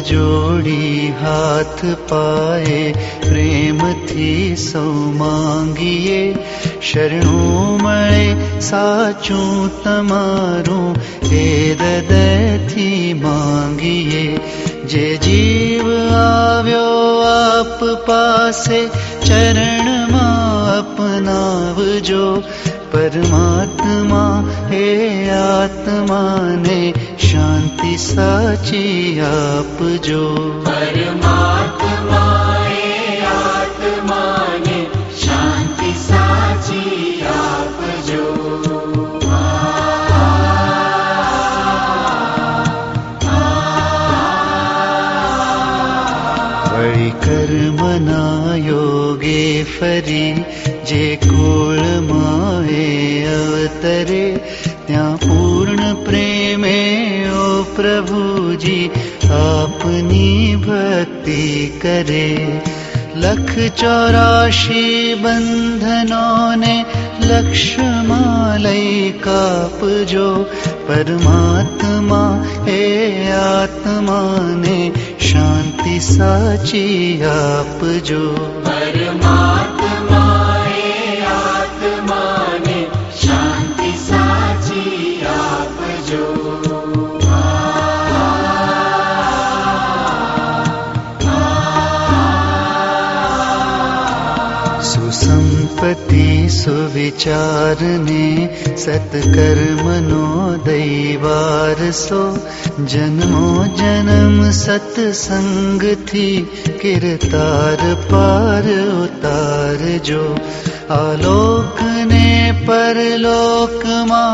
जोड़ी हाथ पाए प्रेम थी सौ मांगिए शरणों मळे साचूं तमारूं हे हृदय थी मांगिए जे जीव आव्यो आप पासे चरण मां अपनावजो परमात्मा हे आत्मा ने शांति साची आपजो परमात्मा हे आत्मा ने शांति साची आपजो वळी कर्मना योगे फरी जे कूळमां हे अवतरे त्या पूर्ण प्रेमे ओ प्रभुजी आपनी भक्ति करे 184 बंधनों ने लक्ष्य मालई कापजो परमात्मा हे आत्मा ने शांति साची आपजो परमात्मा हे आत्मा ने शांति साची आपजो सुसंपत्ति सुविचार ने सत्कर्मनो दैवारसो जन्मो जन्म सत्संग थी किरतार पार उतार जो आलोक ने परलोक मां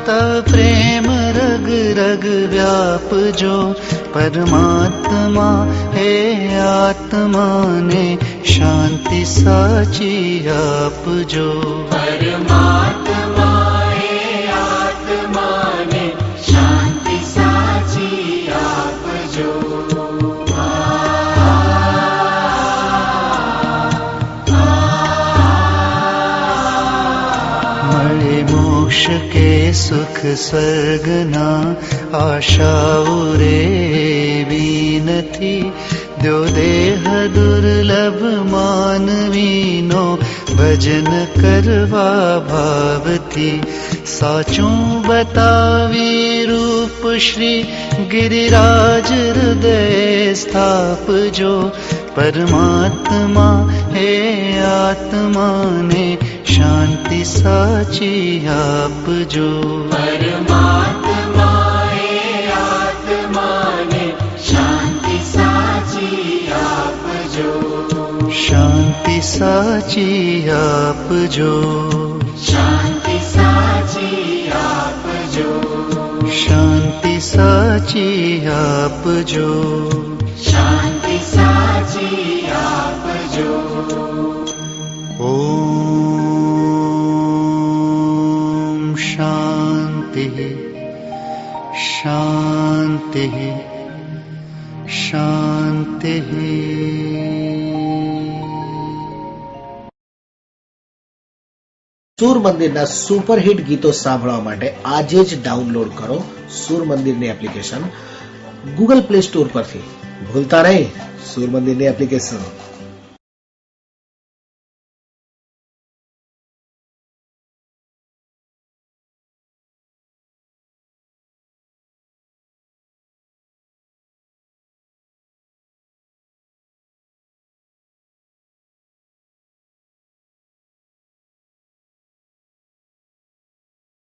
तव प्रेम रग रग व्यापजो परमात्मा हे आत्मा ने शांति साची आपजो परमात्मा हे आत्मा ने शांति साची आपजो मळे मोक्ष के सुख स्वर्गना आशाओ रे बीनथी द्यो देह दुर्लभ मानवीनो भजन करवा भावती साचूं बतावी रूप श्री गिरिराज हृदय स्थापजो परमात्मा हे आत्मा ने शांति साची आपजो परमात्मा हे आत्मा ने शांति साची आपजो शांति साची आपजो शांति साची आपजो शांति साची आपजो शांति साची आपजो ओम शांति शांति शांति સુર મંદિરના સુપરહિટ ગીતો સાંભળવા માટે આજે જ ડાઉનલોડ કરો સુર મંદિરની એપ્લિકેશન ગૂગલ પ્લે સ્ટોર પરથી. ભૂલતા નહીં સુર મંદિરની એપ્લિકેશન.